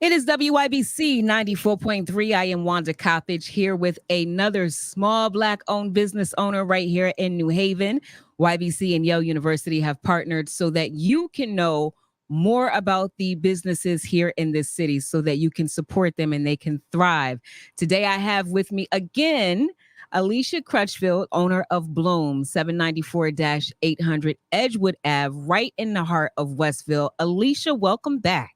It is WYBC 94.3. I am Wanda Coppage here with another small Black-owned business owner right here in New Haven. YBC and Yale University have partnered so that you can know more about the businesses here in this city so that you can support them and they can thrive. Today I have with me again Alicia Crutchfield, owner of Bloom, 794-800 Edgewood Ave, right in the heart of Westville. Alicia, welcome back.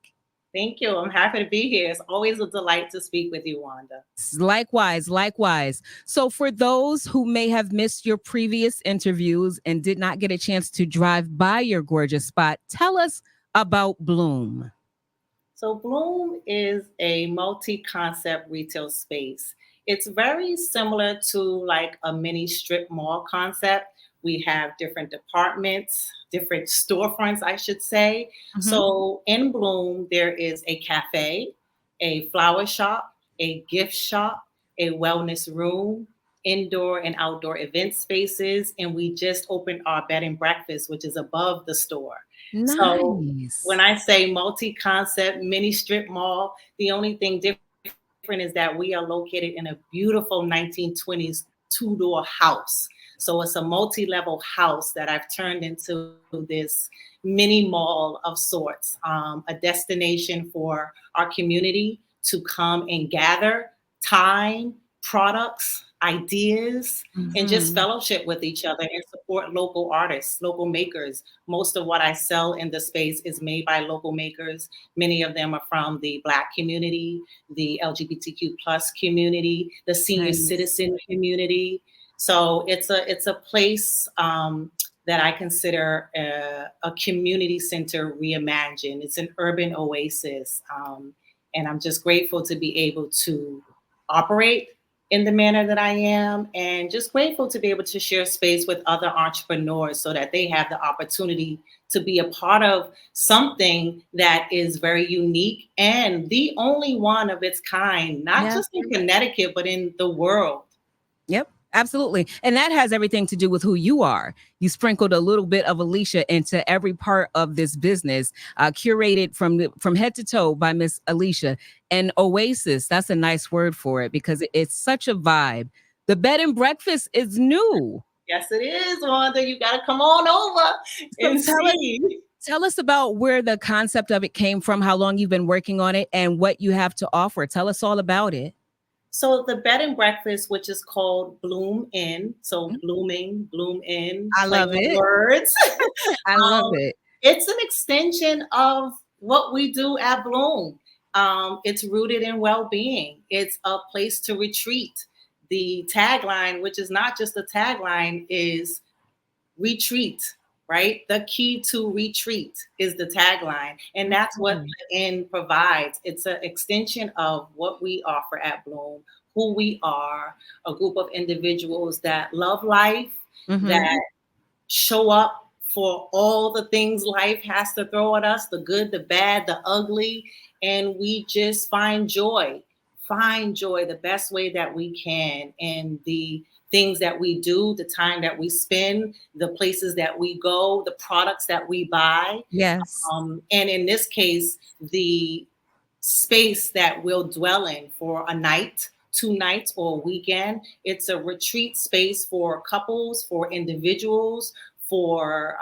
Thank you. I'm happy to be here. It's always a delight to speak with you, Wanda. Likewise, likewise. So for those who may have missed your previous interviews and did not get a chance to drive by your gorgeous spot, tell us about Bloom. So Bloom is a multi-concept retail space. It's very similar to like a mini strip mall concept. We have different departments, different storefronts, I should say. So in Bloom, there is a cafe, a flower shop, a gift shop, a wellness room, indoor and outdoor event spaces, and we just opened our bed and breakfast, which is above the store. So when I say multi-concept mini strip mall, the only thing different is that we are located in a beautiful 1920s two-door house. So it's a multi-level house that I've turned into this mini mall of sorts, a destination for our community to come and gather time, products, ideas, and just fellowship with each other and support local artists, local makers. Most of what I sell in the space is made by local makers. Many of them are from the Black community, the LGBTQ plus community, the senior citizen community. So it's a place that I consider a community center reimagined. It's an urban oasis. And I'm just grateful to be able to operate in the manner that I am, and just grateful to be able to share space with other entrepreneurs so that they have the opportunity to be a part of something that is very unique and the only one of its kind, not just in Connecticut, but in the world. Yep. Absolutely. And that has everything to do with who you are. You sprinkled a little bit of Alicia into every part of this business, curated from head to toe by Miss Alicia. And Oasis, that's a nice word for it because it's such a vibe. The bed and breakfast is new. Yes, it is, Wanda. You got to come on over and see. Tell us about where the concept of it came from, how long you've been working on it, and what you have to offer. Tell us all about it. So the bed and breakfast, which is called Bloom Inn, so blooming, Bloom Inn. I love it. Words. I love it. It's an extension of what we do at Bloom. It's rooted in well-being. It's a place to retreat. The tagline, which is not just a tagline, is retreat. Right? The key to retreat is the tagline. And that's what the inn provides. It's an extension of what we offer at Bloom, who we are, a group of individuals that love life, that show up for all the things life has to throw at us, the good, the bad, the ugly. And we just find joy the best way that we can. And the things that we do, the time that we spend, the places that we go, the products that we buy. Yes. And in this case, the space that we'll dwell in for a night, 2 nights, or a weekend. It's a retreat space for couples, for individuals, for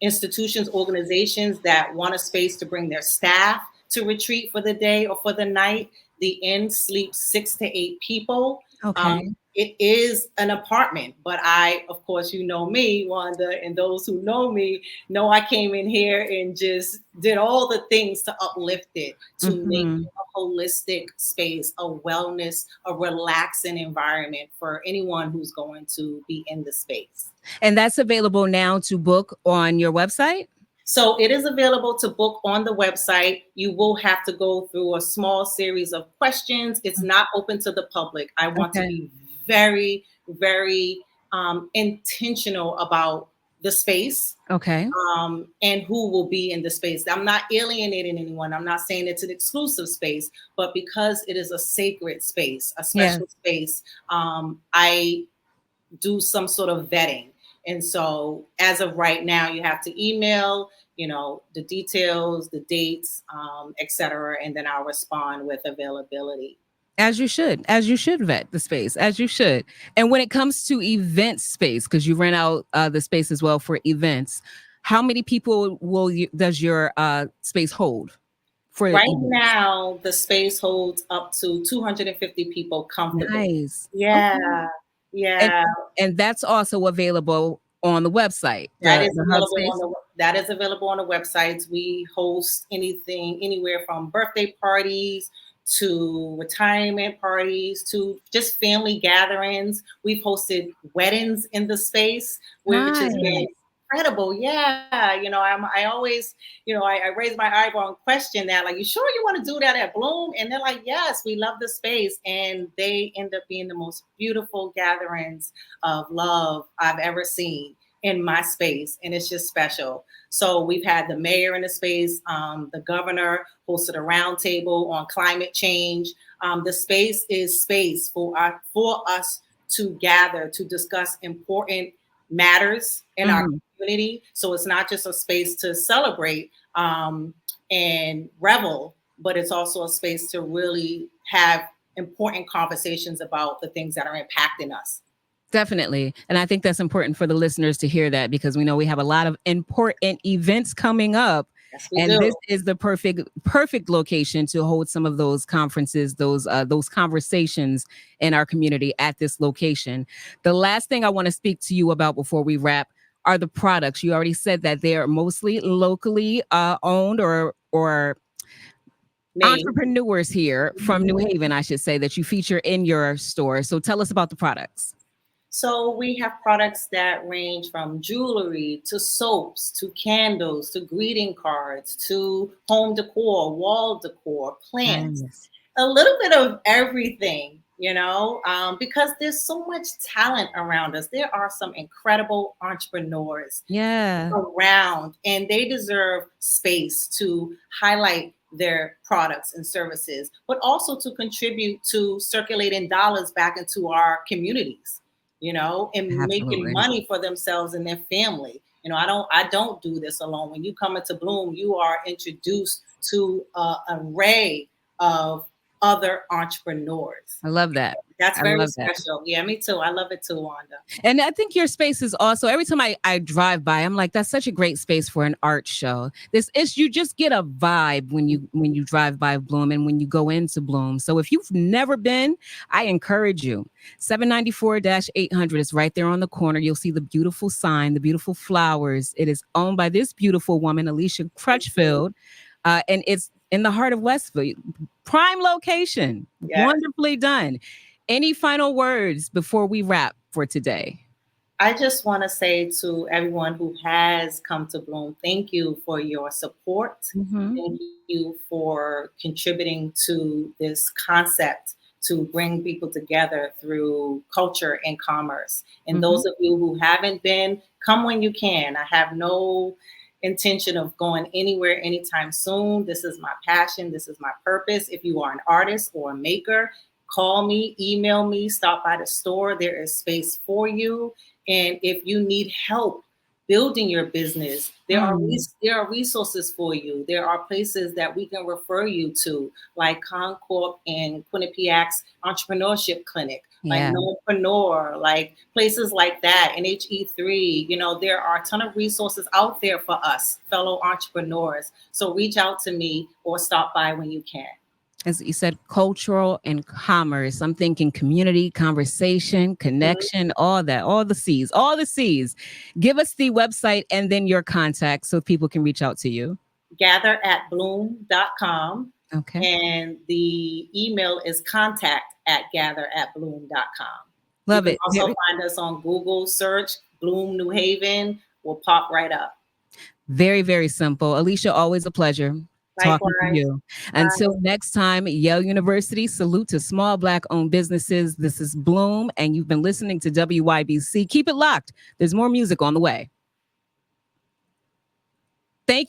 institutions, organizations that want a space to bring their staff to retreat for the day or for the night. The inn sleeps 6 to 8 people. Okay. It is an apartment, but I, of course, you know me, Wanda, and those who know me know I came in here and just did all the things to uplift it, to make it a holistic space, a wellness, a relaxing environment for anyone who's going to be in the space. And that's available now to book on your website? So it is available to book on the website. You will have to go through a small series of questions. It's not open to the public. I want to be very, very intentional about the space. Okay. And who will be in the space. I'm not alienating anyone. I'm not saying it's an exclusive space, but because it is a sacred space, a special space, I do some sort of vetting. And so as of right now, you have to email, the details, the dates, etc., and then I'll respond with availability. As you should vet the space, as you should. And when it comes to event space, because you rent out the space as well for events, how many people does your space hold for Right events? now, the space holds up to 250 people comfortably. Nice. Yeah, Okay. And yeah. and that's also available on the website, That is the hub available on space. the websites. We host anything, anywhere from birthday parties to retirement parties to just family gatherings. We've hosted weddings in the space, which has been Nice. incredible. Yeah, I always, I raise my eyebrow and question that, like, you sure you want to do that at Bloom? And they're like, yes, we love the space, and they end up being the most beautiful gatherings of love I've ever seen in my space, and it's just special. So we've had the mayor in the space, the governor hosted a roundtable on climate change. The space is space for us to gather to discuss important matters in our Mhm. community. So it's not just a space to celebrate and revel, but it's also a space to really have important conversations about the things that are impacting us. Definitely. And I think that's important for the listeners to hear that because we know we have a lot of important events coming up. Yes, we And do. this is the perfect location to hold some of those conferences, those conversations in our community at this location. The last thing I want to speak to you about before we wrap are the products. You already said that they are mostly locally owned or Name. entrepreneurs here from New Haven, I should say, that you feature in your store. So tell us about the products. So we have products that range from jewelry to soaps to candles to greeting cards to home decor, wall decor, plants, Nice. a little bit of everything, because there's so much talent around us. There are some incredible entrepreneurs Yeah. around, and they deserve space to highlight their products and services, but also to contribute to circulating dollars back into our communities, and making Absolutely. money for themselves and their family. I don't do this alone. When you come into Bloom, you are introduced to an array of other entrepreneurs. I love that. That's I very love that. special. Yeah, me too. I love it too, Wanda. And I think your space is also every time I drive by, I'm like, that's such a great space for an art show. This is you just get a vibe when you drive by Bloom and when you go into Bloom. So if you've never been, I encourage you. 794-800 is right there on the corner. You'll see the beautiful sign, the beautiful flowers. It is owned by this beautiful woman, Alicia Crutchfield. And it's in the heart of Westville. Prime location. Yes. Wonderfully done. Any final words before we wrap for today? I just want to say to everyone who has come to Bloom, thank you for your support. Mhm. Thank you for contributing to this concept to bring people together through culture and commerce. And Mhm. those of you who haven't been, come when you can. I have no intention of going anywhere anytime soon. This is my passion. This is my purpose. If you are an artist or a maker, call me, email me, stop by the store. There is space for you. And if you need help building your business, there are Mm. resources for you. There are places that we can refer you to, like Concorp and Quinnipiac's Entrepreneurship Clinic, like Yeah. Knowpreneur, like places like that, NHE3. There are a ton of resources out there for us, fellow entrepreneurs. So reach out to me or stop by when you can. As you said, cultural and commerce. I'm thinking community, conversation, connection, all that, all the C's, all the C's. Give us the website and then your contact so people can reach out to you. Gather at bloom.com. Okay. And the email is contact@gatheratbloom.com. You Love can it. also find us on Google search Bloom New Haven. We'll pop right up. Very, very simple. Alicia, always a pleasure talking to Likewise. you. Bye. Until next time, Yale University, salute to small Black owned businesses. This is Bloom, and you've been listening to WYBC. Keep it locked. There's more music on the way.